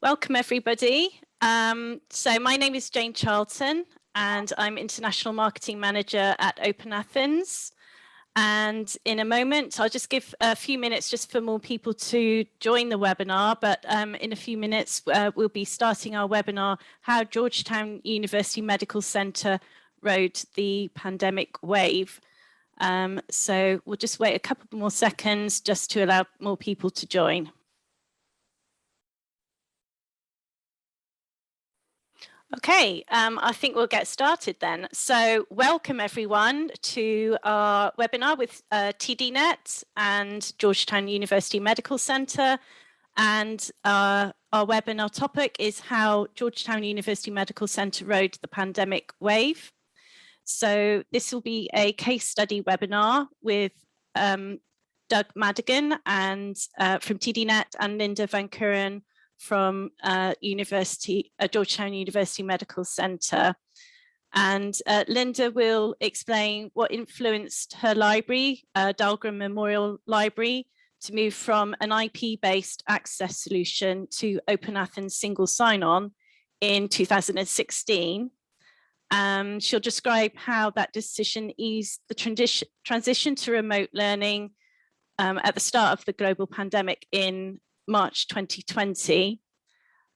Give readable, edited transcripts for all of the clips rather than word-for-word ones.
Welcome, everybody. So my name is Jane Charlton, and I'm International Marketing Manager at OpenAthens. And in a moment, I'll just give a few minutes just for more people to join the webinar. But in a few minutes, we'll be starting our webinar, How Georgetown University Medical Center Rode the Pandemic Wave. So we'll just wait a couple more seconds just to allow more people to join. Okay, I think we'll get started then. So welcome everyone to our webinar with TDNet and Georgetown University Medical Center. And our webinar topic is how Georgetown University Medical Center rode the pandemic wave. So this will be a case study webinar with Doug Madigan and from TDNet and Linda Van Keuren from Georgetown University Medical Center. And Linda will explain what influenced her library, Dahlgren Memorial Library, to move from an IP-based access solution to OpenAthens single sign-on in 2016. She'll describe how that decision eased the transition to remote learning at the start of the global pandemic in March 2020.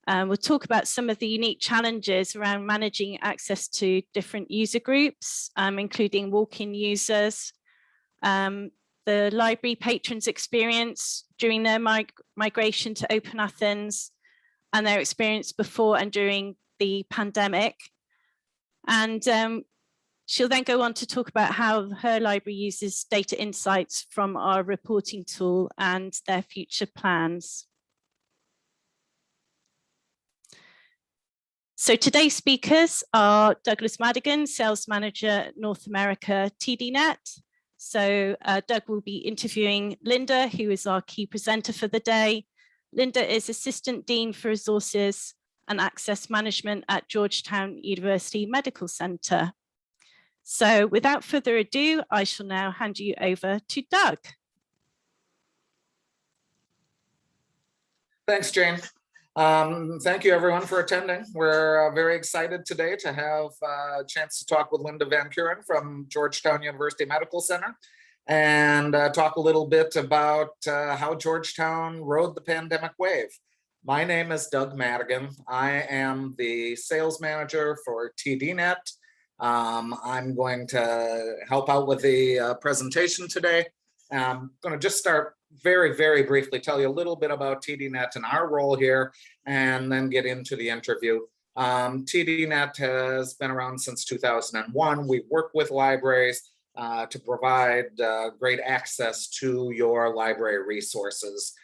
We'll talk about some of the unique challenges around managing access to different user groups, including walk-in users, the library patrons' experience during their migration to OpenAthens, and their experience before and during the pandemic. And she'll then go on to talk about how her library uses data insights from our reporting tool and their future plans. So today's speakers are Douglas Madigan, Sales Manager, North America, TDNet. So Doug will be interviewing Linda, who is our key presenter for the day. Linda is Assistant Dean for Resources and Access Management at Georgetown University Medical Center. So without further ado, I shall now hand you over to Doug. Thanks, Jane. Thank you everyone for attending. We're very excited today to have a chance to talk with Linda Van Keuren from Georgetown University Medical Center and talk a little bit about how Georgetown rode the pandemic wave. My name is Doug Madigan. I am the sales manager for TDNet. I'm going to help out with the presentation today. I'm going to just start very, very briefly, tell you a little bit about TDNet and our role here, and then get into the interview. TDNet has been around since 2001. We work with libraries to provide great access to your library resources.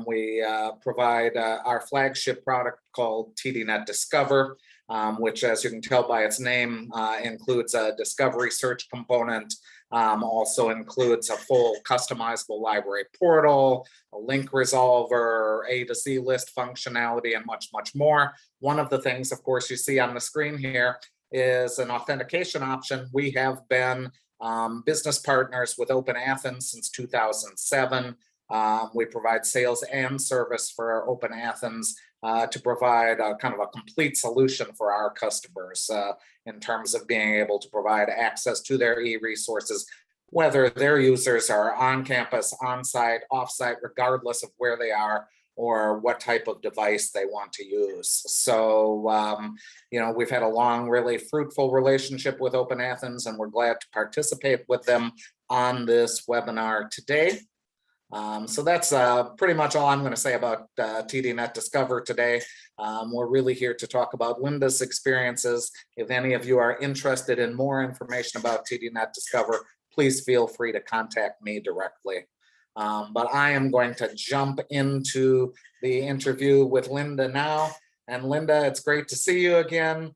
We provide our flagship product called TDNet Discover, which, as you can tell by its name, includes a discovery search component, also includes a full customizable library portal, a link resolver, A to Z list functionality, and much, much more. One of the things, of course, you see on the screen here is an authentication option. We have been business partners with OpenAthens since 2007. We provide sales and service for OpenAthens to provide a kind of a complete solution for our customers in terms of being able to provide access to their e-resources, whether their users are on campus, on-site, off-site, regardless of where they are or what type of device they want to use. So, you know, we've had a long, really fruitful relationship with OpenAthens, and we're glad to participate with them on this webinar today. So that's pretty much all I'm going to say about TDNet Discover today. We're really here to talk about Linda's experiences. If any of you are interested in more information about TDNet Discover, please feel free to contact me directly. But I am going to jump into the interview with Linda now. And Linda, it's great to see you again.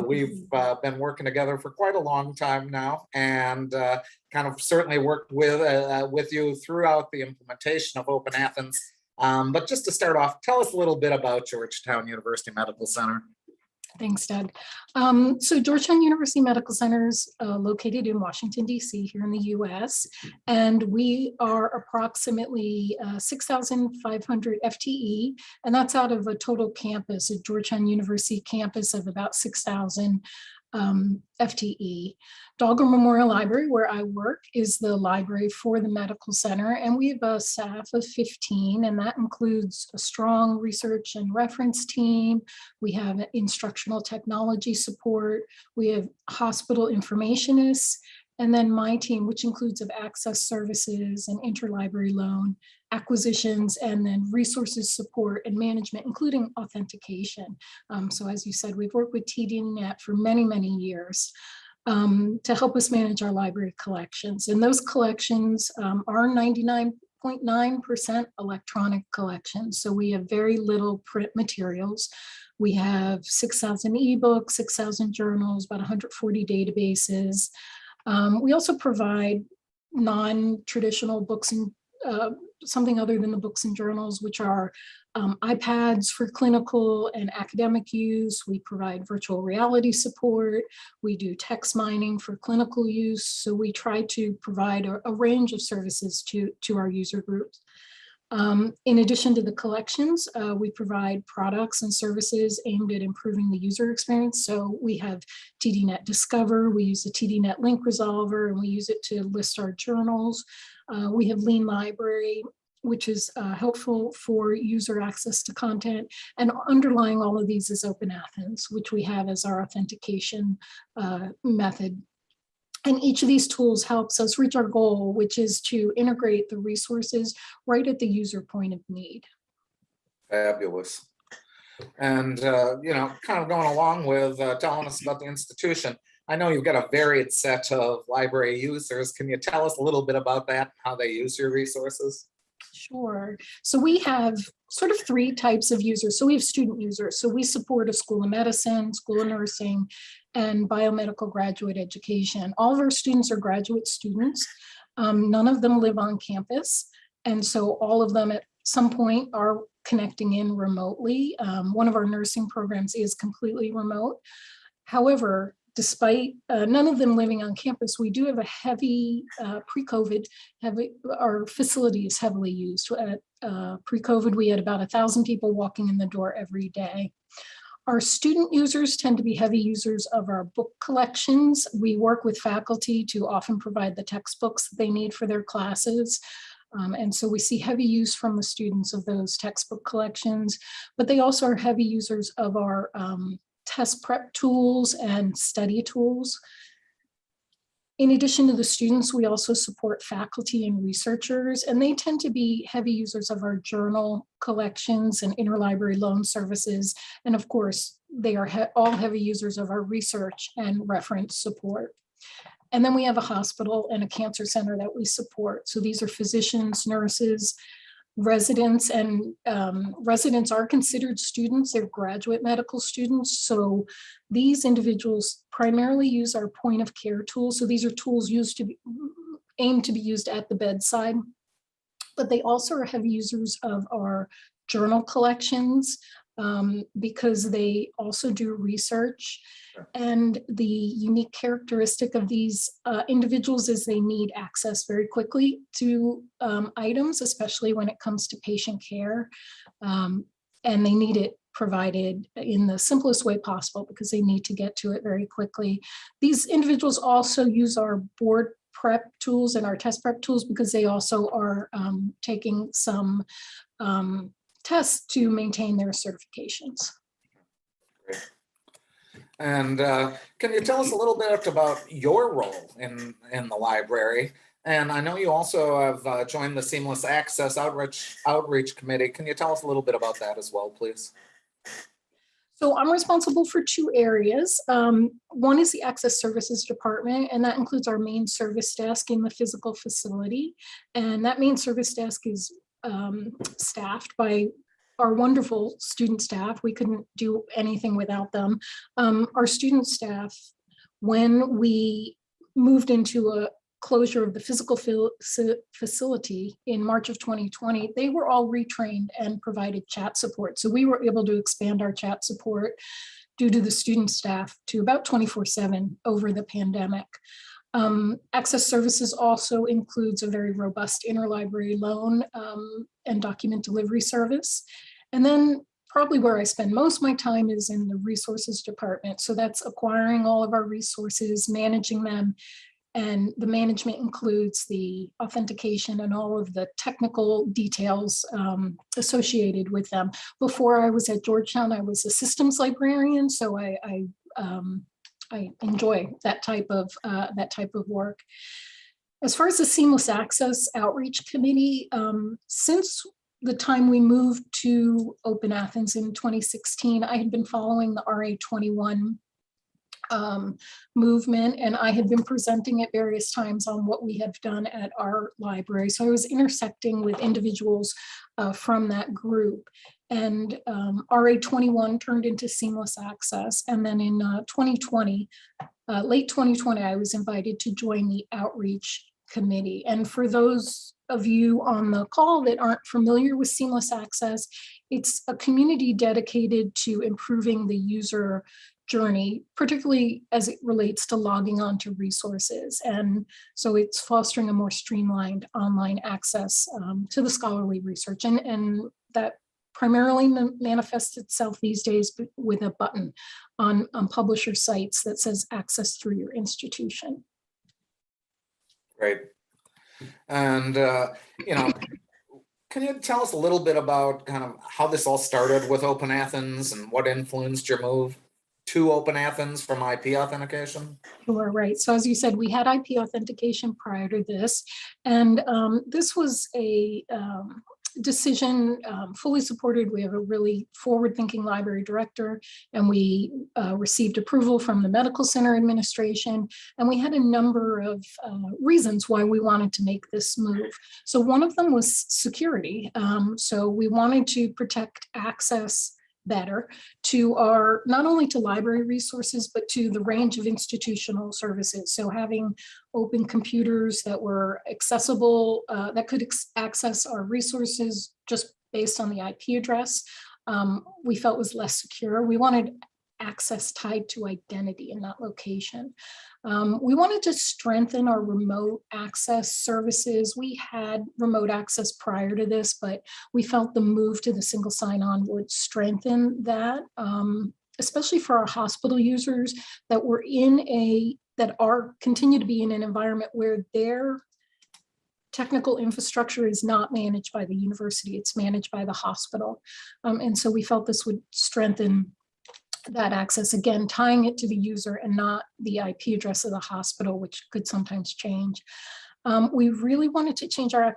We've been working together for quite a long time now, and kind of certainly worked with you throughout the implementation of OpenAthens. But just to start off, tell us a little bit about Georgetown University Medical Center. Thanks, Doug. So Georgetown University Medical Center is located in Washington, D.C. here in the U.S. And we are approximately 6,500 FTE, and that's out of a total campus, a Georgetown University campus of about 6,000 FTE. Dahlgren Memorial Library, where I work, is the library for the medical center, and we have a staff of 15, and that includes a strong research and reference team. We have instructional technology support. We have hospital informationists, and then my team, which includes of access services and interlibrary loan acquisitions, and then resources support and management, including authentication. So as you said, we've worked with TDNet for many, many years to help us manage our library collections. And those collections are 99.9% electronic collections. So we have very little print materials. We have 6,000 ebooks, 6,000 journals, about 140 databases. We also provide non-traditional books and something other than the books and journals, which are iPads for clinical and academic use. We provide virtual reality support. We do text mining for clinical use. So we try to provide a range of services to our user groups. In addition to the collections, we provide products and services aimed at improving the user experience. So we have TDNet Discover, we use the TDNet Link Resolver, and we use it to list our journals. We have Lean Library, which is helpful for user access to content. And underlying all of these is OpenAthens, which we have as our authentication method. And each of these tools helps us reach our goal, which is to integrate the resources right at the user point of need. Fabulous. And, kind of going along with telling us about the institution, I know you've got a varied set of library users. Can you tell us a little bit about that, how they use your resources? Sure. So we have sort of three types of users. So we have student users. So we support a school of medicine, school of nursing, and biomedical graduate education. All of our students are graduate students. None of them live on campus. And so all of them at some point are connecting in remotely. One of our nursing programs is completely remote. However, despite none of them living on campus, we do have a heavy, pre-COVID, our facility is heavily used. Pre-COVID, we had about 1,000 people walking in the door every day. Our student users tend to be heavy users of our book collections. We work with faculty to often provide the textbooks that they need for their classes. And so we see heavy use from the students of those textbook collections, but they also are heavy users of our test prep tools and study tools. In addition to the students, we also support faculty and researchers, and they tend to be heavy users of our journal collections and interlibrary loan services. And of course, they are all heavy users of our research and reference support. And then we have a hospital and a cancer center that we support. So these are physicians, nurses, residents, and residents are considered students. They're graduate medical students. So these individuals primarily use our point of care tools. So these are tools aimed to be used at the bedside, but they also are heavy users of our journal collections because they also do research. And the unique characteristic of these individuals is they need access very quickly to items, especially when it comes to patient care. And they need it provided in the simplest way possible because they need to get to it very quickly. These individuals also use our board prep tools and our test prep tools because they also are taking some tests to maintain their certifications. Great. And can you tell us a little bit about your role in the library? And I know you also have joined the Seamless Access Outreach Committee. Can you tell us a little bit about that as well, please? So I'm responsible for two areas. One is the Access Services Department, and that includes our main service desk in the physical facility. And that main service desk is staffed by our wonderful student staff. We couldn't do anything without them. Our student staff, when we moved into closure of the physical facility in March of 2020, they were all retrained and provided chat support. So we were able to expand our chat support due to the student staff to about 24/7 over the pandemic. Access services also includes a very robust interlibrary loan and document delivery service. And then probably where I spend most of my time is in the resources department. So that's acquiring all of our resources, managing them, and the management includes the authentication and all of the technical details associated with them. Before I was at Georgetown, I was a systems librarian, so I enjoy that type of work. As far as the Seamless Access Outreach Committee, since the time we moved to OpenAthens in 2016, I had been following the RA21 movement, and I had been presenting at various times on what we have done at our library. So I was intersecting with individuals from that group. And RA21 turned into Seamless Access. And then in 2020, late 2020, I was invited to join the Outreach Committee. And for those of you on the call that aren't familiar with Seamless Access, it's a community dedicated to improving the user journey, particularly as it relates to logging on to resources. And so it's fostering a more streamlined online access to the scholarly research. And that primarily manifests itself these days with a button on publisher sites that says access through your institution. Great. And, can you tell us a little bit about kind of how this all started with OpenAthens and what influenced your move to OpenAthens from IP authentication? Sure, right. So as you said, we had IP authentication prior to this, and this was a decision fully supported. We have a really forward-thinking library director, and we received approval from the Medical Center administration, and we had a number of reasons why we wanted to make this move. So one of them was security. So we wanted to protect access better to our, not only to library resources, but to the range of institutional services. So having open computers that were accessible, that could access our resources just based on the IP address, we felt was less secure. We wanted access tied to identity and not location. We wanted to strengthen our remote access services. We had remote access prior to this, but we felt the move to the single sign-on would strengthen that, especially for our hospital users that were continue to be in an environment where their technical infrastructure is not managed by the university, it's managed by the hospital. And so we felt this would strengthen that access, again, tying it to the user and not the IP address of the hospital, which could sometimes change. We really wanted to change our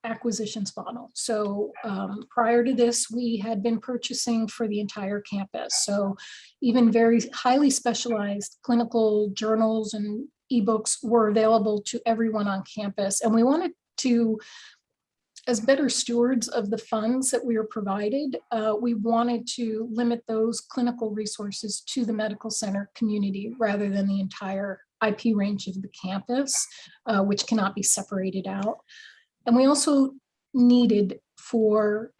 acquisitions model. So prior to this, we had been purchasing for the entire campus. So even very highly specialized clinical journals and ebooks were available to everyone on campus. And we wanted to, as better stewards of the funds that we were provided, we wanted to limit those clinical resources to the medical center community rather than the entire IP range of the campus, which cannot be separated out. And we also needed, for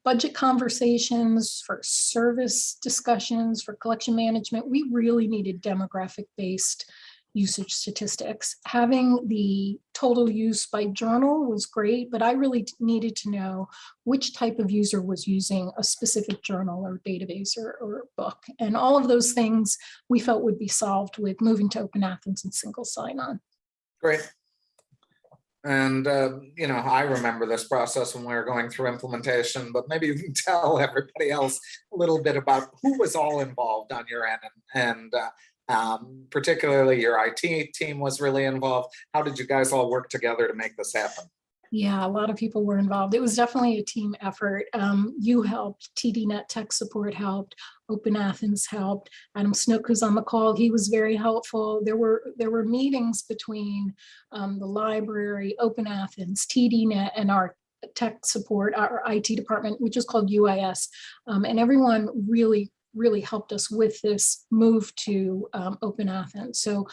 budget conversations, for service discussions, for collection management, we really needed demographic-based usage statistics. Having the total use by journal was great, but I really needed to know which type of user was using a specific journal or database or book. And all of those things we felt would be solved with moving to OpenAthens and single sign-on. Great. And, I remember this process when we were going through implementation, but maybe you can tell everybody else a little bit about who was all involved on your end, and particularly your IT team was really involved. How did you guys all work together to make this happen? Yeah, a lot of people were involved. It was definitely a team effort. You helped, TDNet tech support helped, OpenAthens helped. Adam Snook, who's on the call, he was very helpful. There were meetings between the library, OpenAthens, TDNet, and our tech support, our IT department, which is called UIS. And everyone really helped us with this move to OpenAthens. So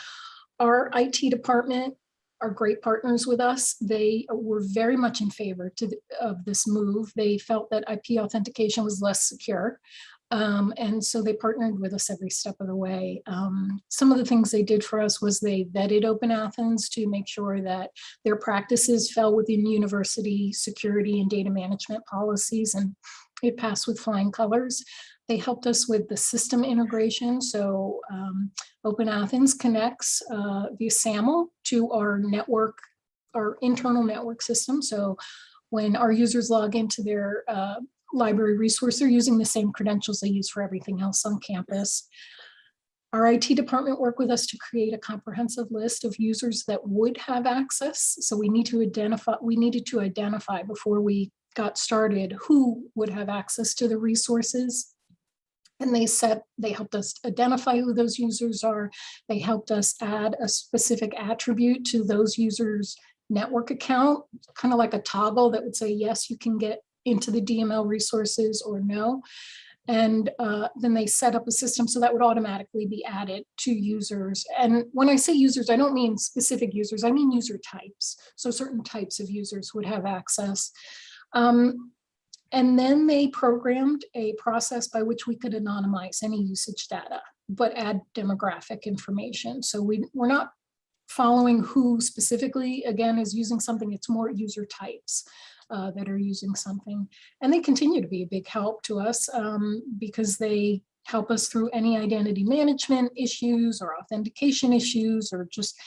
our IT department are great partners with us. They were very much in favor of this move. They felt that IP authentication was less secure. And so they partnered with us every step of the way. Some of the things they did for us was they vetted OpenAthens to make sure that their practices fell within university security and data management policies, and it passed with flying colors. They helped us with the system integration. So OpenAthens connects via SAML to our network, our internal network system. So when our users log into their library resource, they're using the same credentials they use for everything else on campus. Our IT department worked with us to create a comprehensive list of users that would have access. So we needed to identify before we got started who would have access to the resources. And they helped us identify who those users are. They helped us add a specific attribute to those users' network account, kind of like a toggle that would say, yes, you can get into the DML resources or no. And then they set up a system so that would automatically be added to users. And when I say users, I don't mean specific users, I mean user types. So certain types of users would have access. And then they programmed a process by which we could anonymize any usage data, but add demographic information. So we're not following who specifically, again, is using something. It's more user types that are using something. And they continue to be a big help to us because they help us through any identity management issues or authentication issues or just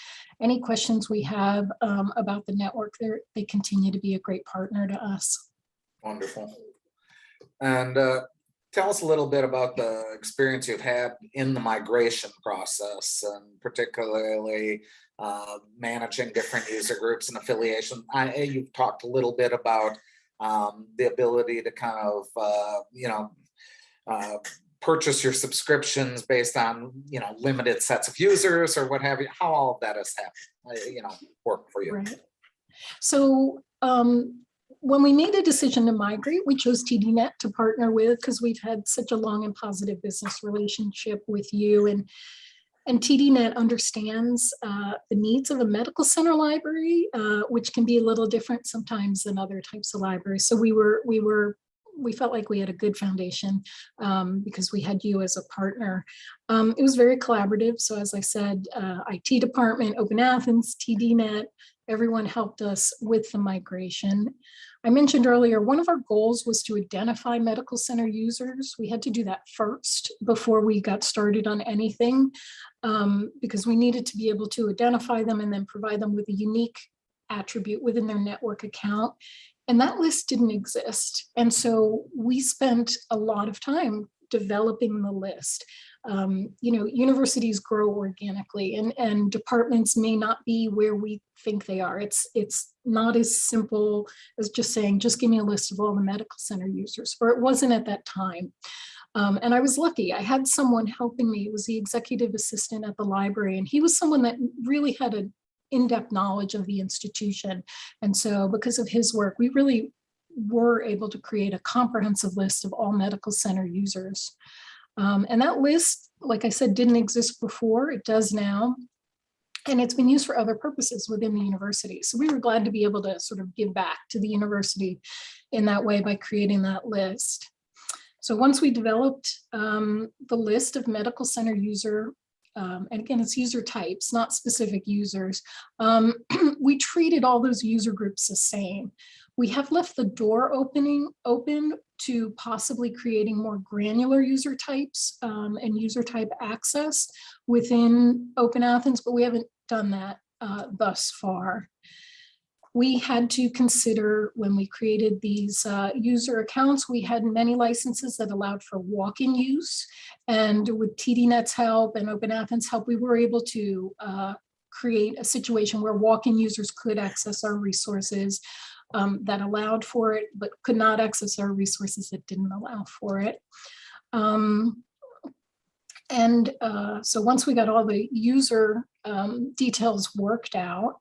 any questions we have about the network. They continue to be a great partner to us. Wonderful. And tell us a little bit about the experience you've had in the migration process, and particularly managing different user groups and affiliations. You've talked a little bit about the ability to kind of, purchase your subscriptions based on, limited sets of users or what have you, how all of that has happened, work for you. Right. So, when we made a decision to migrate, we chose TDNet to partner with because we've had such a long and positive business relationship with you. And TDNet understands the needs of a medical center library, which can be a little different sometimes than other types of libraries. So we felt like we had a good foundation because we had you as a partner. It was very collaborative. So as I said, IT department, OpenAthens, TDNet, everyone helped us with the migration. I mentioned earlier, one of our goals was to identify medical center users. We had to do that first before we got started on anything because we needed to be able to identify them and then provide them with a unique attribute within their network account. And that list didn't exist. And so we spent a lot of time developing the list. Universities grow organically and departments may not be where we think they are. It's not as simple as just saying, just give me a list of all the medical center users, or it wasn't at that time. And I was lucky. I had someone helping me. It was the executive assistant at the library, and he was someone that really had an in-depth knowledge of the institution. And so because of his work, we really were able to create a comprehensive list of all medical center users. And that list, like I said, didn't exist before. It does now. And it's been used for other purposes within the university. So we were glad to be able to sort of give back to the university in that way by creating that list. So once we developed the list of medical center user, and again, it's user types, not specific users, we treated all those user groups the same. We have left the door open to possibly creating more granular user types and user type access within OpenAthens, but we haven't done that thus far. We had to consider when we created these user accounts, we had many licenses that allowed for walk-in use. And with TDNet's help and OpenAthens' help, we were able to create a situation where walk-in users could access our resources that allowed for it, but could not access our resources that didn't allow for it. So once we got all the user details worked out,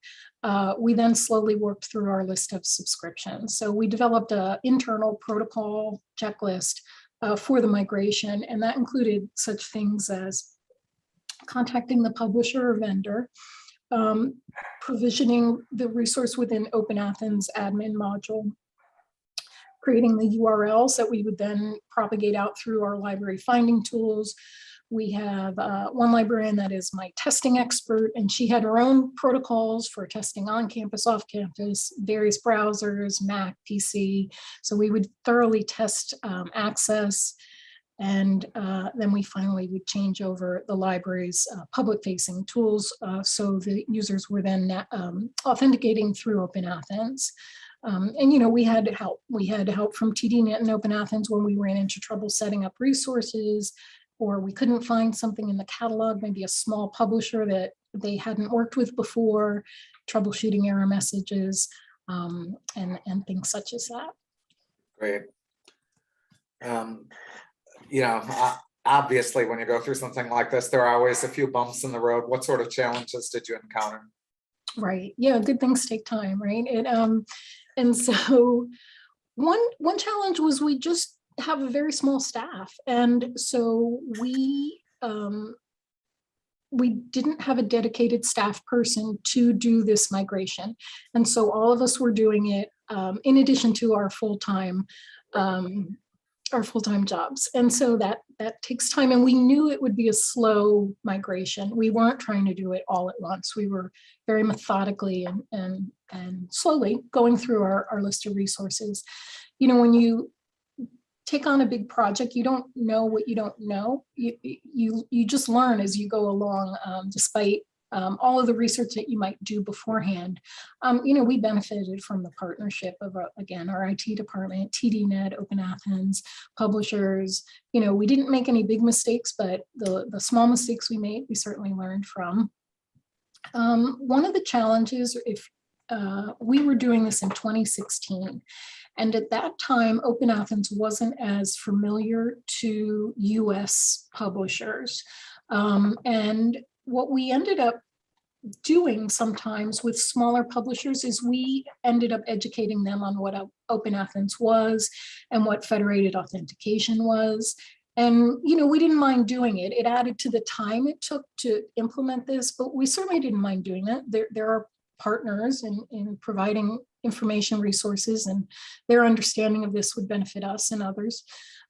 we then slowly worked through our list of subscriptions. So we developed an internal protocol checklist for the migration, and that included such things as contacting the publisher or vendor, provisioning the resource within OpenAthens admin module, creating the URLs that we would then propagate out through our library finding tools. We have one librarian that is my testing expert, and she had her own protocols for testing on campus, off campus, various browsers, Mac, PC. So we would thoroughly test access. And then we finally would change over the library's public-facing tools. So the users were then authenticating through OpenAthens. And we had help. We had help from TDNet and OpenAthens when we ran into trouble setting up resources, or we couldn't find something in the catalog, maybe a small publisher that they hadn't worked with before, troubleshooting error messages, and things such as that. Great. Obviously, when you go through something like this, there are always a few bumps in the road. What sort of challenges did you encounter? Right. Yeah, good things take time, right? And so one challenge was we just have a very small staff. And so we didn't have a dedicated staff person to do this migration. And so all of us were doing it in addition to our full-time jobs. And so that takes time. And we knew it would be a slow migration. We weren't trying to do it all at once. We were very methodically and slowly going through our list of resources. When you take on a big project, you don't know what you don't know. You just learn as you go along, despite all of the research that you might do beforehand. We benefited from the partnership of, again, our IT department, TDNet, OpenAthens, publishers. We didn't make any big mistakes, but the small mistakes we made, we certainly learned from. One of the challenges, if we were doing this in 2016, and at that time, OpenAthens wasn't as familiar to US publishers. And what we ended up doing sometimes with smaller publishers is we ended up educating them on what OpenAthens was and what federated authentication was. And, we didn't mind doing it. It added to the time it took to implement this, but we certainly didn't mind doing that. There are partners in providing information resources, and their understanding of this would benefit us and others.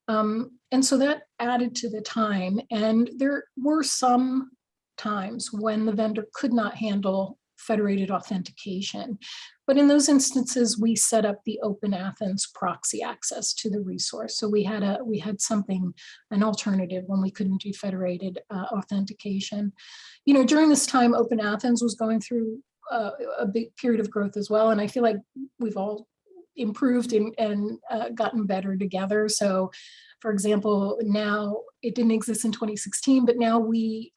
And so that added to the time. And there were some times when the vendor could not handle federated authentication. But in those instances, we set up the OpenAthens proxy access to the resource. So we had an alternative when we couldn't do federated authentication. During this time, OpenAthens was going through a big period of growth as well. And I feel like we've all improved and gotten better together. So for example, now it didn't exist in 2016, but now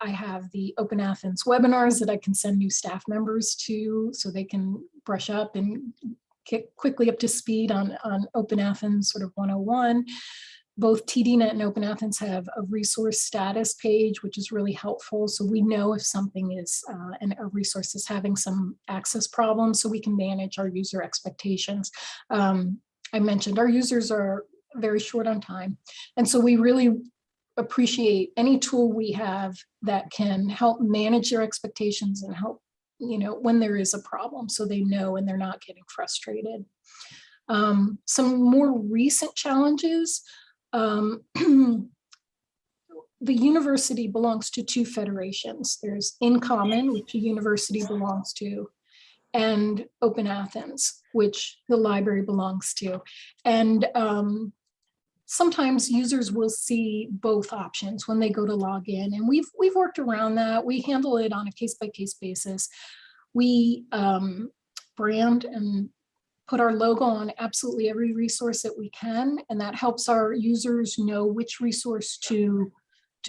I have the OpenAthens webinars that I can send new staff members to so they can brush up and get quickly up to speed on OpenAthens sort of 101. Both TDNet and OpenAthens have a resource status page, which is really helpful. So we know if something is, and a resource is having some access problems, so we can manage our user expectations. I mentioned our users are very short on time. And so we really appreciate any tool we have that can help manage their expectations and help, when there is a problem, so they know and they're not getting frustrated. Some more recent challenges. The university belongs to two federations. There's In Common, which the university belongs to, and OpenAthens, which the library belongs to. And sometimes users will see both options when they go to log in, and we've worked around that. We handle it on a case-by-case basis. We brand and put our logo on absolutely every resource that we can, and that helps our users know which resource to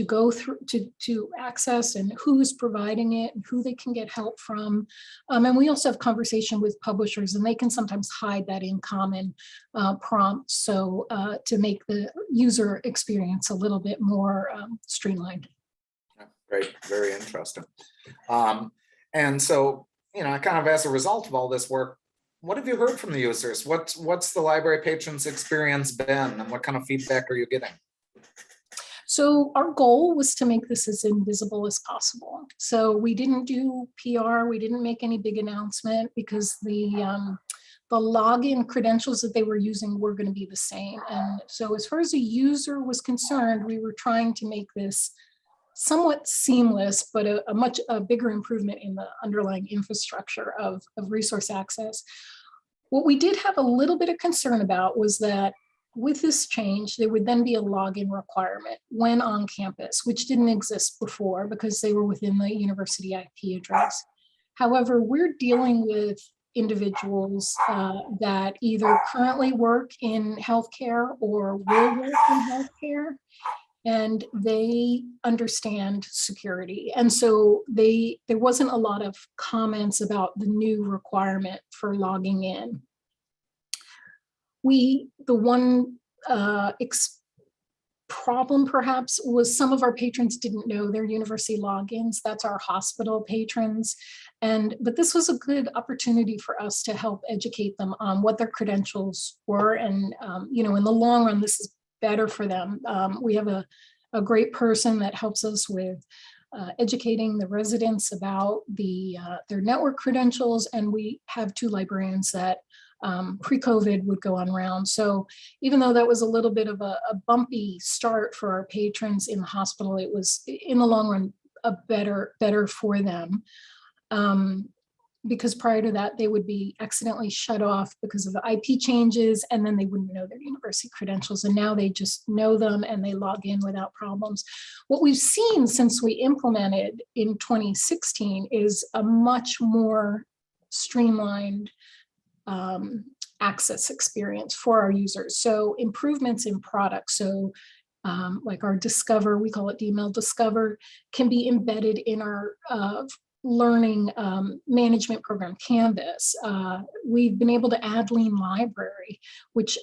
go through, to access, and who is providing it, and who they can get help from. And we also have conversation with publishers, and they can sometimes hide that In Common prompt, so to make the user experience a little bit more streamlined. Great, very interesting. And so, kind of as a result of all this work, what have you heard from the users? What's the library patrons' experience been, and what kind of feedback are you getting? So our goal was to make this as invisible as possible. So we didn't do PR, we didn't make any big announcement because the login credentials that they were using were going to be the same. And so as far as a user was concerned, we were trying to make this somewhat seamless, but a much bigger improvement in the underlying infrastructure of resource access. What we did have a little bit of concern about was that with this change, there would then be a login requirement when on campus, which didn't exist before because they were within the university IP address. However, we're dealing with individuals that either currently work in healthcare or will work in healthcare, and they understand security. And so there wasn't a lot of comments about the new requirement for logging in. The one problem perhaps was some of our patrons didn't know their university logins. That's our hospital patrons. But this was a good opportunity for us to help educate them on what their credentials were. And in the long run, this is better for them. We have a great person that helps us with educating the residents about their network credentials. And we have 2 librarians that pre-COVID would go on round. So even though that was a little bit of a bumpy start for our patrons in the hospital, it was in the long run better for them. Because prior to that, they would be accidentally shut off because of the IP changes, and then they wouldn't know their university credentials. And now they just know them and they log in without problems. What we've seen since we implemented in 2016 is a much more streamlined access experience for our users. So improvements in products. So like our Discover, we call it email Discover, can be embedded in our learning management program, Canvas. We've been able to add Lean Library, which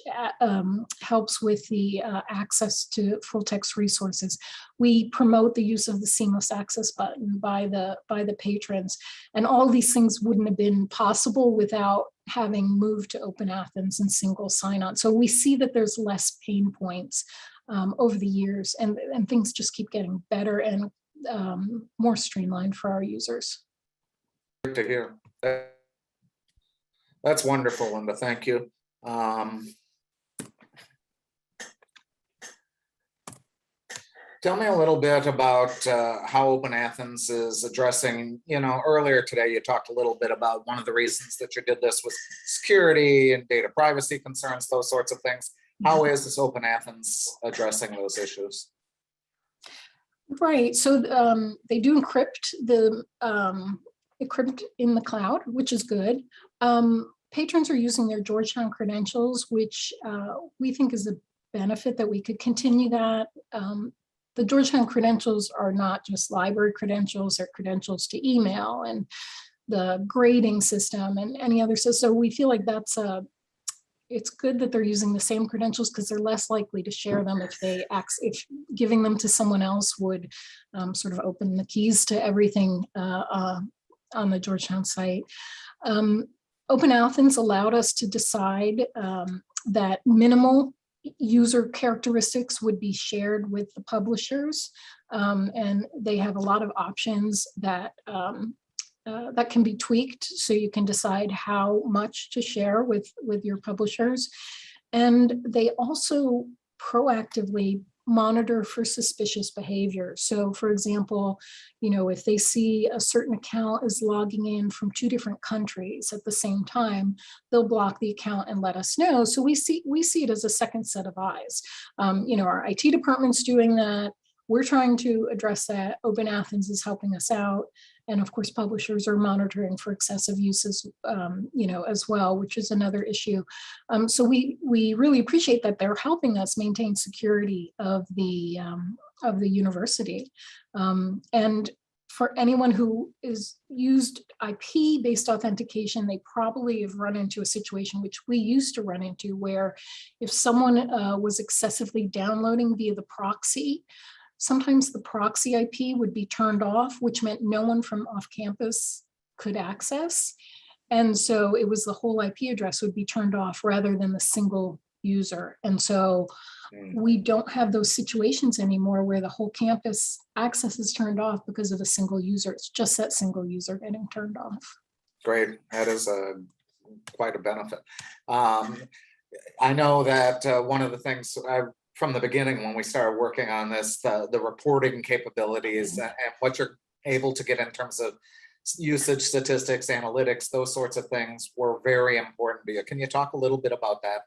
helps with the access to full text resources. We promote the use of the seamless access button by the patrons. And all these things wouldn't have been possible without having moved to OpenAthens and single sign-on. So we see that there's less pain points over the years, and things just keep getting better and more streamlined for our users. Good to hear. That's wonderful, Linda. Thank you. Tell me a little bit about how OpenAthens is addressing, earlier today you talked a little bit about one of the reasons that you did this was security and data privacy concerns, those sorts of things. How is this OpenAthens addressing those issues? Right, so they do encrypt in the cloud, which is good. Patrons are using their Georgetown credentials, which we think is a benefit that we could continue that. The Georgetown credentials are not just library credentials, they're credentials to email and the grading system and any other system. So we feel like it's good that they're using the same credentials because they're less likely to share them if giving them to someone else would sort of open the keys to everything on the Georgetown site. OpenAthens allowed us to decide that minimal user characteristics would be shared with the publishers, and they have a lot of options that can be tweaked, so you can decide how much to share with your publishers. And they also proactively monitor for suspicious behavior. So for example, if they see a certain account is logging in from 2 different countries at the same time, they'll block the account and let us know. So we see it as a second set of eyes. Our IT department's doing that. We're trying to address that. OpenAthens is helping us out. And of course, publishers are monitoring for excessive uses, as well, which is another issue. So we really appreciate that they're helping us maintain security of the university. And for anyone who is used IP-based authentication, they probably have run into a situation which we used to run into, where if someone was excessively downloading via the proxy, sometimes the proxy IP would be turned off, which meant no one from off campus could access. And so it was the whole IP address would be turned off rather than the single user. And so We don't have those situations anymore where the whole campus access is turned off because of a single user. It's just that single user getting turned off. Great, that is quite a benefit. I know that one of the things from the beginning when we started working on this, the reporting capabilities and what you're able to get in terms of usage statistics, analytics, those sorts of things were very important to you. Can you talk a little bit about that?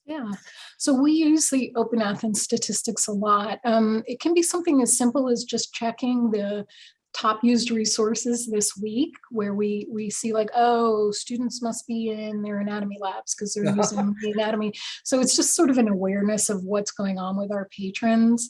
Yeah, so we use the OpenAthens statistics a lot. It can be something as simple as just checking the top used resources this week, where we see like, oh, students must be in their anatomy labs because they're using the anatomy. So it's just sort of an awareness of what's going on with our patrons.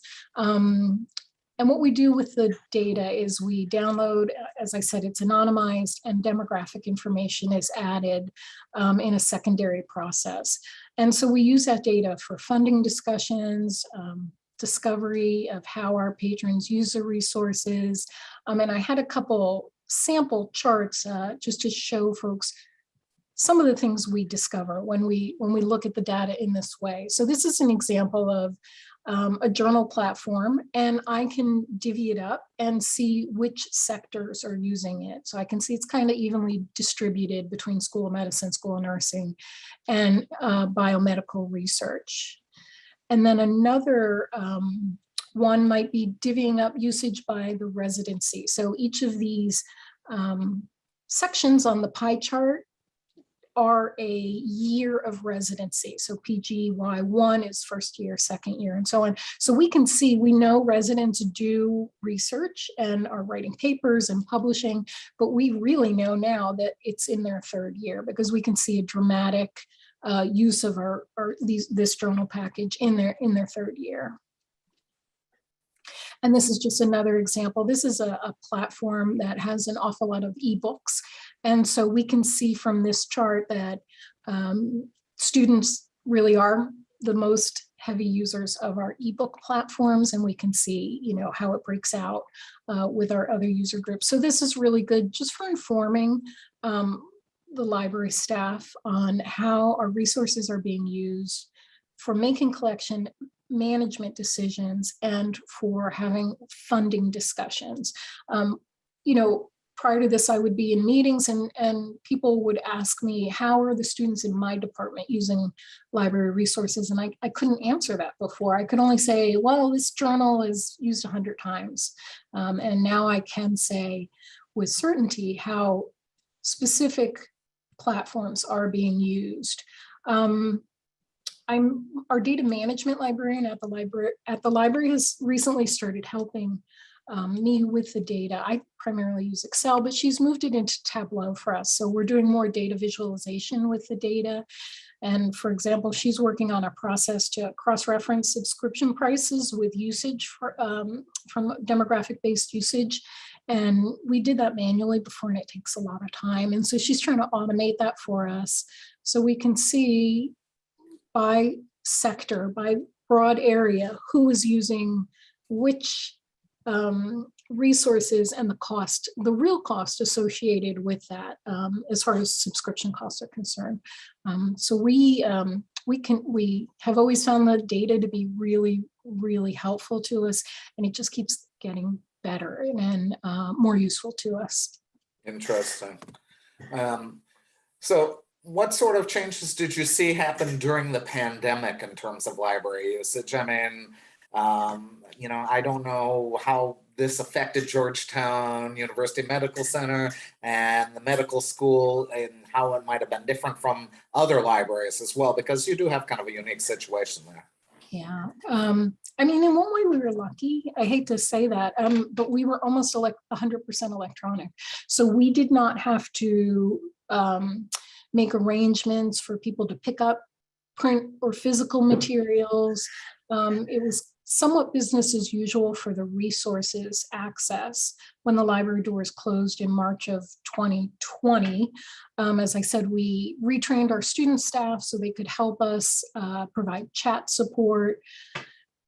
And what we do with the data is we download, as I said, it's anonymized, and demographic information is added in a secondary process. And so we use that data for funding discussions, discovery of how our patrons use the resources. And I had a couple sample charts just to show folks some of the things we discover when we look at the data in this way. So this is an example of a journal platform, and I can divvy it up and see which sectors are using it. So I can see it's kind of evenly distributed between School of Medicine, School of Nursing, and biomedical research. And then another one might be divvying up usage by the residency. So each of these sections on the pie chart are a year of residency. So PGY1 is first year, second year, and so on. So we can see, we know residents do research and are writing papers and publishing, but we really know now that it's in their third year because we can see a dramatic use of this journal package in their third year. And this is just another example. This is a platform that has an awful lot of ebooks. And so we can see from this chart that students really are the most heavy users of our ebook platforms. And we can see, how it breaks out with our other user groups. So this is really good just for informing the library staff on how our resources are being used, for making collection management decisions, and for having funding discussions. Prior to this, I would be in meetings and people would ask me, how are the students in my department using library resources? And I couldn't answer that before. I could only say, well, this journal is used 100 times. And now I can say with certainty how specific platforms are being used. I'm our data management librarian at the library has recently started helping me with the data. I primarily use Excel, but she's moved it into Tableau for us. So we're doing more data visualization with the data. And for example, she's working on a process to cross-reference subscription prices with usage from demographic-based usage. And we did that manually before, and it takes a lot of time. And so she's trying to automate that for us so we can see by sector, by broad area, who is using which resources and the real cost associated with that, as far as subscription costs are concerned. So we have always found the data to be really, really helpful to us, and it just keeps getting better and more useful to us. Interesting. So what sort of changes did you see happen during the pandemic in terms of library usage? I mean, I don't know how this affected Georgetown University Medical Center and the medical school, and how it might have been different from other libraries as well, because you do have kind of a unique situation there. Yeah, I mean, in one way we were lucky. I hate to say that, but we were almost 100% electronic. So we did not have to make arrangements for people to pick up print or physical materials. It was somewhat business as usual for the resources access when the library doors closed in March of 2020. As I said, we retrained our student staff so they could help us provide chat support.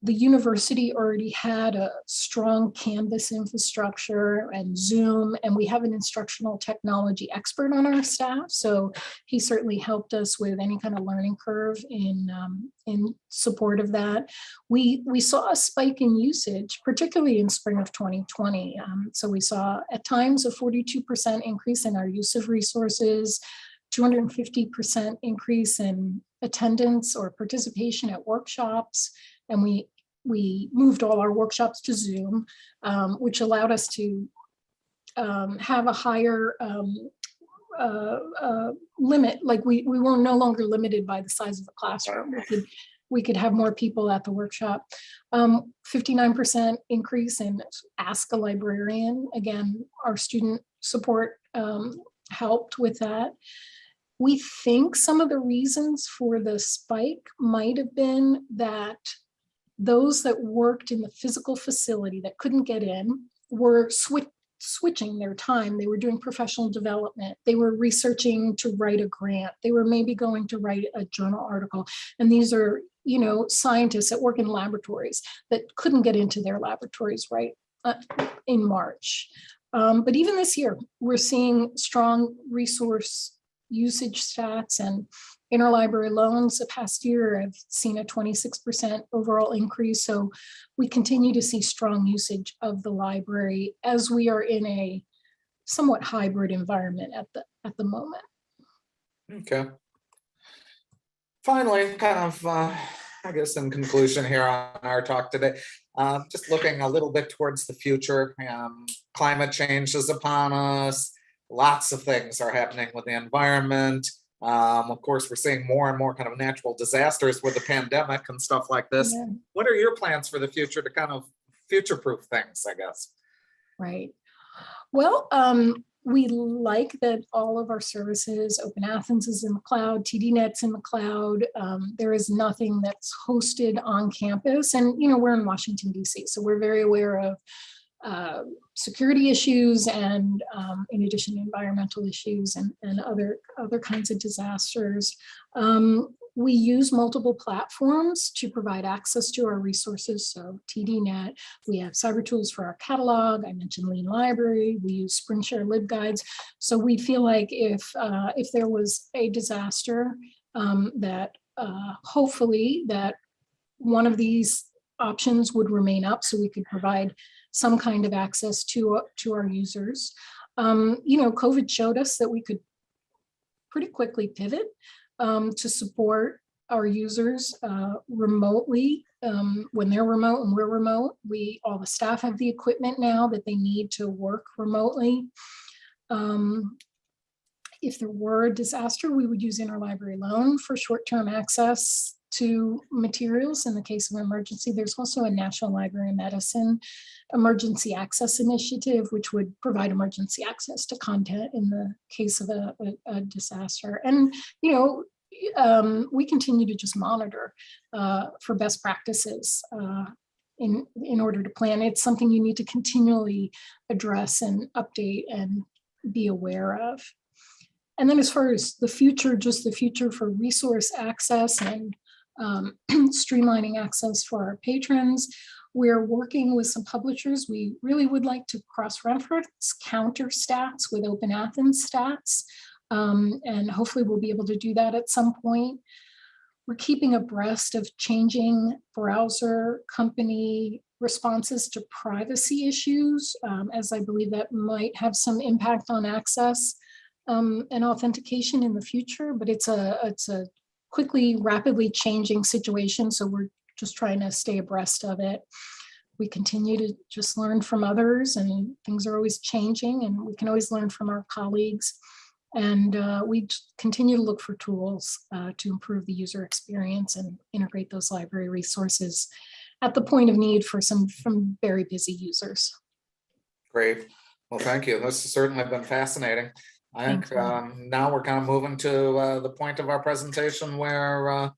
The university already had a strong Canvas infrastructure and Zoom, and we have an instructional technology expert on our staff. So he certainly helped us with any kind of learning curve in support of that. We saw a spike in usage, particularly in spring of 2020. So we saw at times a 42% increase in our use of resources, 250% increase in attendance or participation at workshops. And we moved all our workshops to Zoom, which allowed us to have a higher limit. Like we were no longer limited by the size of the classroom. We could have more people at the workshop. 59% increase in Ask a Librarian. Again, our student support helped with that. We think some of the reasons for the spike might have been that those that worked in the physical facility that couldn't get in were switching their time. They were doing professional development. They were researching to write a grant. They were maybe going to write a journal article. And these are, scientists that work in laboratories that couldn't get into their laboratories in March. But even this year, we're seeing strong resource usage stats, and interlibrary loans the past year have seen a 26% overall increase. So we continue to see strong usage of the library as we are in a somewhat hybrid environment at the moment. Okay. Finally, kind of, I guess in conclusion here on our talk today, just looking a little bit towards the future. Climate change is upon us. Lots of things are happening with the environment. Of course, we're seeing more and more kind of natural disasters with the pandemic and stuff like this. Yeah. What are your plans for the future to kind of future-proof things, I guess? Right. Well, we like that all of our services, OpenAthens is in the cloud, TDNet's in the cloud. There is nothing that's hosted on campus. And, we're in Washington, D.C., so we're very aware of security issues and in addition to environmental issues and other kinds of disasters. We use multiple platforms to provide access to our resources. So TDNet, we have cyber tools for our catalog. I mentioned Lean Library. We use SpringShare LibGuides. So we feel like if there was a disaster, that hopefully that one of these options would remain up so we could provide some kind of access to our users. COVID showed us that we could pretty quickly pivot to support our users remotely when they're remote and we're remote. All the staff have the equipment now that they need to work remotely. If there were a disaster, we would use interlibrary loan for short-term access to materials in the case of emergency. There's also a National Library of Medicine emergency access initiative, which would provide emergency access to content in the case of a disaster. And, we continue to just monitor for best practices in order to plan. It's something you need to continually address and update and be aware of. And then as far as the future, just the future for resource access and streamlining access for our patrons. We're working with some publishers. We really would like to cross-reference counter stats with OpenAthens stats, and hopefully we'll be able to do that at some point. We're keeping abreast of changing browser company responses to privacy issues, as I believe that might have some impact on access and authentication in the future, but it's a quickly, rapidly changing situation. So we're just trying to stay abreast of it. We continue to just learn from others, and things are always changing, and we can always learn from our colleagues. And we continue to look for tools to improve the user experience and integrate those library resources at the point of need for some from very busy users. Great. Well, thank you. This has certainly been fascinating. I think now we're kind of moving to the point of our presentation where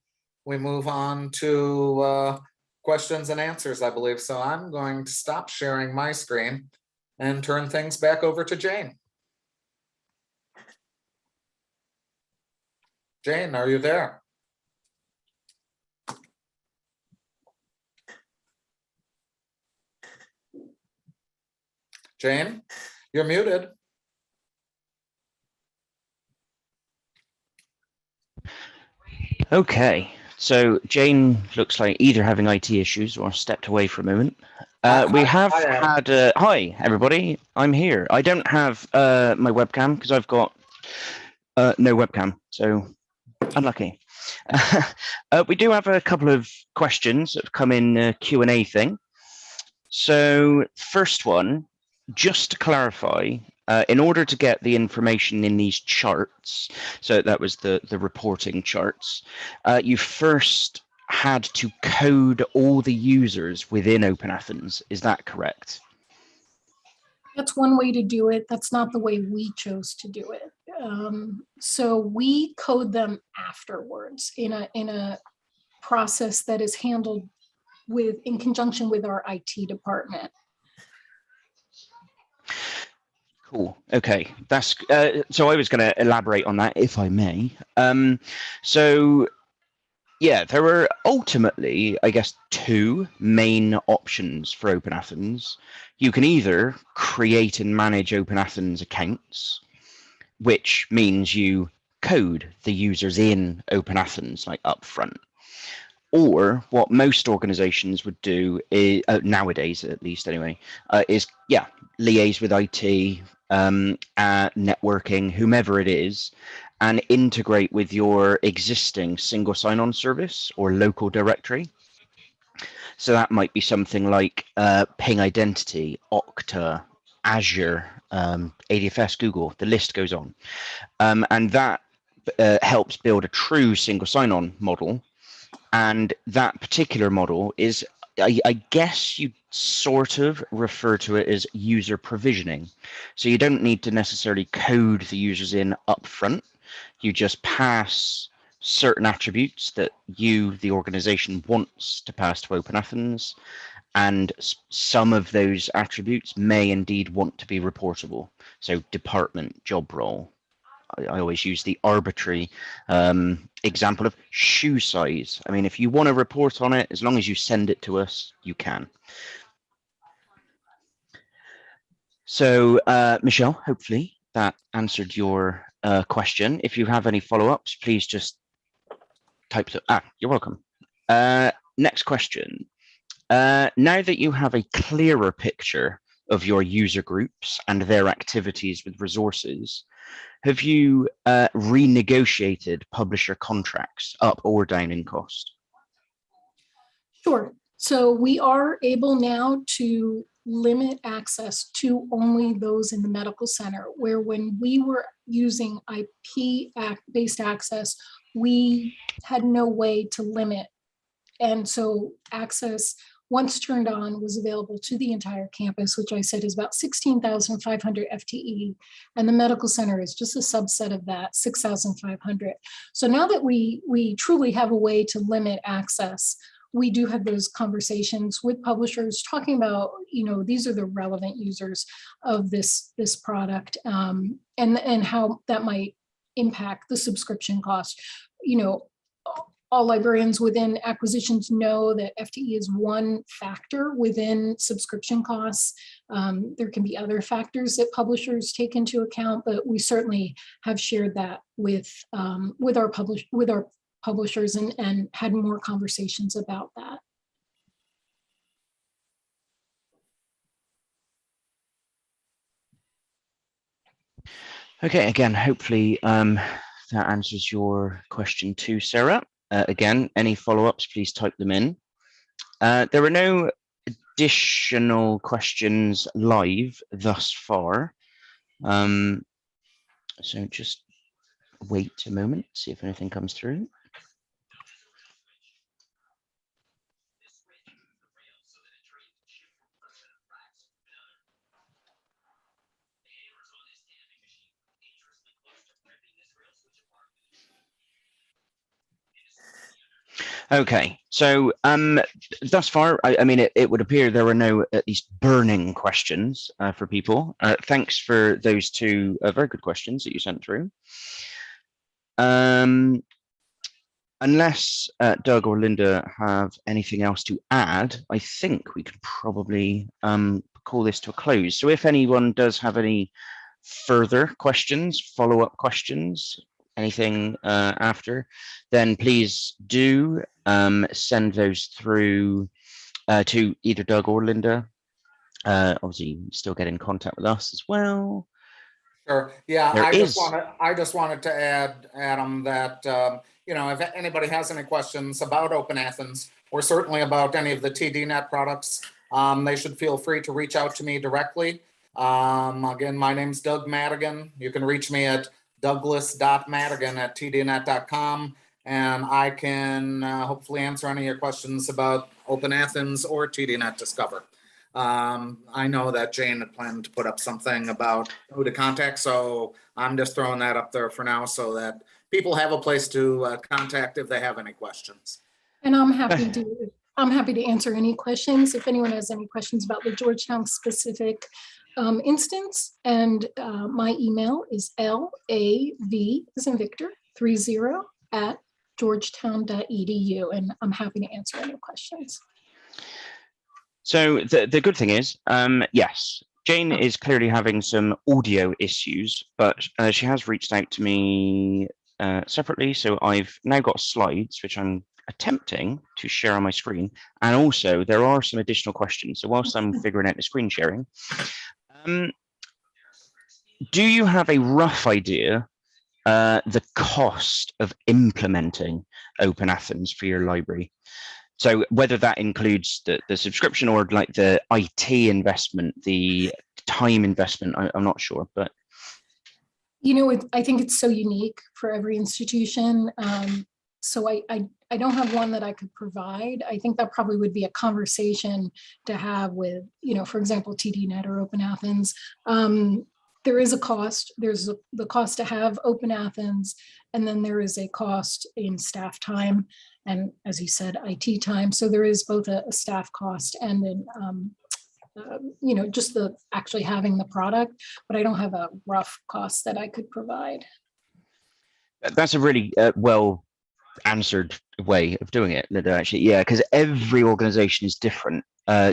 we move on to questions and answers, I believe. So I'm going to stop sharing my screen and turn things back over to Jane. Jane, are you there? Jane, you're muted. Okay, so Jane looks like either having IT issues or stepped away for a moment. We have had, hi everybody, I'm here. I don't have my webcam because I've got no webcam, so unlucky. We do have a couple of questions that have come in Q&A thing. So first one, just to clarify, in order to get the information in these charts, so that was the reporting charts, you first had to code all the users within OpenAthens. Is that correct? That's one way to do it. That's not the way we chose to do it. So we code them afterwards in a process that is handled in conjunction with our IT department. Cool. Okay, that's so I was going to elaborate on that if I may. So yeah, there were ultimately, I guess, two main options for OpenAthens. You can either create and manage OpenAthens accounts, which means you code the users in OpenAthens like upfront. Or what most organizations would do is, nowadays at least anyway, is liaise with IT, networking, whomever it is, and integrate with your existing single sign-on service or local directory. So that might be something like Ping Identity, Okta, Azure, ADFS, Google, the list goes on. And that helps build a true single sign-on model. And that particular model is, I guess you sort of refer to it as user provisioning. So you don't need to necessarily code the users in upfront. You just pass certain attributes that you, the organization, wants to pass to OpenAthens. And some of those attributes may indeed want to be reportable. So department, job role. I always use the arbitrary example of shoe size. I mean, if you want to report on it, as long as you send it to us, you can. So, Michelle, hopefully that answered your question. If you have any follow-ups, please just type it. You're welcome. Next question. Now that you have a clearer picture of your user groups and their activities with resources, have you renegotiated publisher contracts up or down in cost? Sure. So we are able now to limit access to only those in the medical center, where when we were using IP-based access, we had no way to limit. And so access, once turned on, was available to the entire campus, which I said is about 16,500 FTE. And the medical center is just a subset of that, 6,500. So now that we truly have a way to limit access, we do have those conversations with publishers talking about, these are the relevant users of this product, and how that might impact the subscription cost. All librarians within acquisitions know that FTE is one factor within subscription costs. There can be other factors that publishers take into account, but we certainly have shared that with our publishers and had more conversations about that. Okay, again, hopefully that answers your question too, Sarah. Again, any follow-ups, please type them in. There are no additional questions live thus far. So just wait a moment, see if anything comes through. Okay, so thus far, I mean, it would appear there were no at least burning questions for people. Thanks for those two very good questions that you sent through. Unless Doug or Linda have anything else to add, I think we could probably call this to a close. So if anyone does have any further questions, follow-up questions, anything after, then please do send those through to either Doug or Linda. Obviously, still get in contact with us as well. Sure. Yeah, There I is. just wanted to add, Adam, that if anybody has any questions about OpenAthens or certainly about any of the TDNet products, they should feel free to reach out to me directly. Again, my name's Doug Madigan. You can reach me at douglas.madigan@tdnet.com, and I can hopefully answer any of your questions about OpenAthens or TDNet Discover. I know that Jane had planned to put up something about who to contact, so I'm just throwing that up there for now so that people have a place to contact if they have any questions. And I'm happy to answer any questions if anyone has any questions about the Georgetown specific instance. And my email is LAV as in Victor 30@georgetown.edu, and I'm happy to answer any questions. So the good thing is, yes, Jane is clearly having some audio issues, but she has reached out to me separately. So I've now got slides, which I'm attempting to share on my screen. And also there are some additional questions. So whilst I'm figuring out the screen sharing, do you have a rough idea the cost of implementing OpenAthens for your library? So whether that includes the subscription or like the IT investment, the time investment, I'm not sure, but. I think it's so unique for every institution. So I don't have one that I could provide. I think that probably would be a conversation to have with, for example, TDNet or OpenAthens. There is a cost. There's the cost to have OpenAthens, and then there is a cost in staff time, and as you said, IT time. So there is both a staff cost and an, just the actually having the product, but I don't have a rough cost that I could provide. That's a really well answered way of doing it, Linda, actually. Yeah, because every organization is different.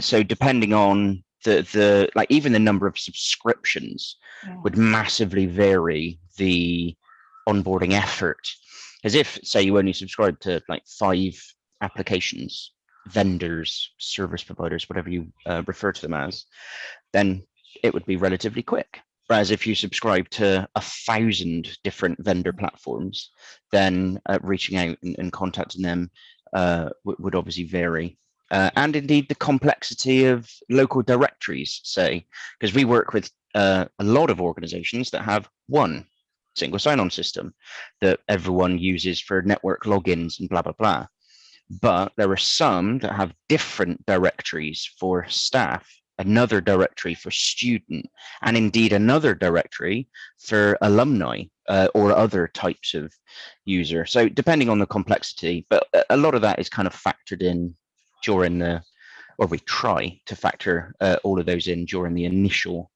So depending on the like even the number of subscriptions would massively vary the onboarding effort. As if, say, you only subscribe to like 5 applications, vendors, service providers, whatever you refer to them as, then it would be relatively quick. Whereas if you subscribe to 1,000 different vendor platforms, then reaching out and contacting them would obviously vary. And indeed the complexity of local directories, say, because we work with a lot of organizations that have one single sign-on system that everyone uses for network logins and blah, blah, blah. But there are some that have different directories for staff, another directory for student, and indeed another directory for alumni or other types of user. So depending on the complexity, but a lot of that is kind of factored in during or we try to factor all of those in during the initial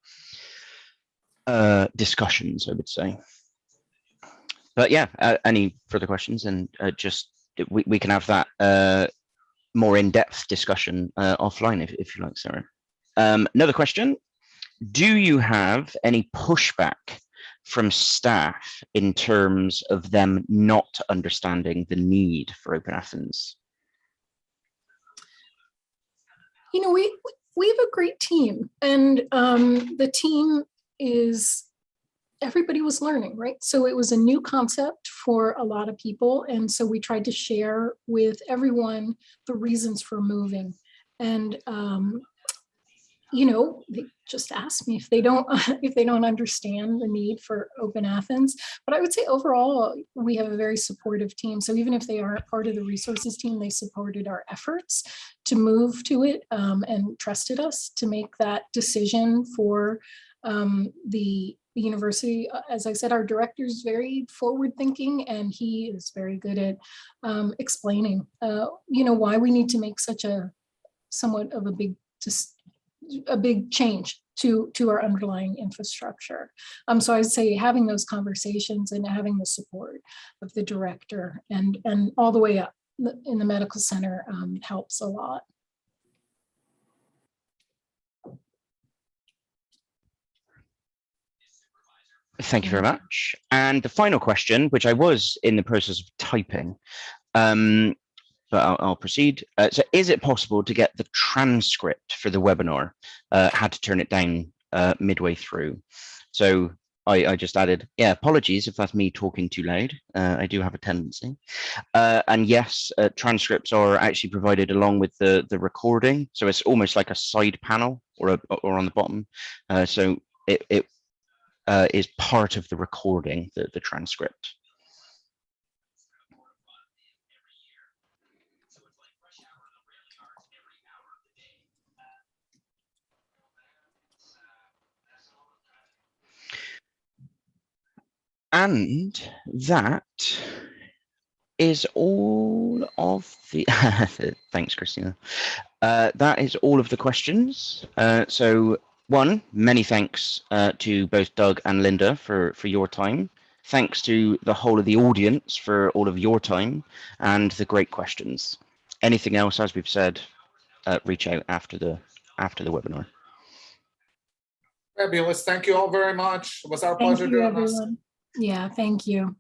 discussions, I would say. But yeah, any further questions? And just we can have that more in-depth discussion offline if you like, Sarah. Another question: do you have any pushback from staff in terms of them not understanding the need for OpenAthens? We have a great team, and the team is, everybody was learning, right? So it was a new concept for a lot of people. And so we tried to share with everyone the reasons for moving. And, they just asked me if they don't understand the need for OpenAthens. But I would say overall, we have a very supportive team. So even if they aren't part of the resources team, they supported our efforts to move to it and trusted us to make that decision for the university. As I said, our director is very forward thinking, and he is very good at explaining, why we need to make such a somewhat of a big a big change to our underlying infrastructure. So I'd say having those conversations and having the support of the director and all the way up in the medical center helps a lot. Thank you very much. And the final question, which I was in the process of typing, but I'll proceed. So is it possible to get the transcript for the webinar? Had to turn it down midway through. So I just added, yeah, apologies if that's me talking too loud. I do have a tendency. And yes, transcripts are actually provided along with the recording. So it's almost like a side panel or on the bottom. So it is part of the recording, the transcript. And that is all of the thanks, Christina. That is all of the questions. So one, many thanks to both Doug and Linda for your time. Thanks to the whole of the audience for all of your time and the great questions. Anything else, as we've said, reach out after the webinar. Fabulous. Thank you all very much. It was our pleasure doing this. Yeah, thank you.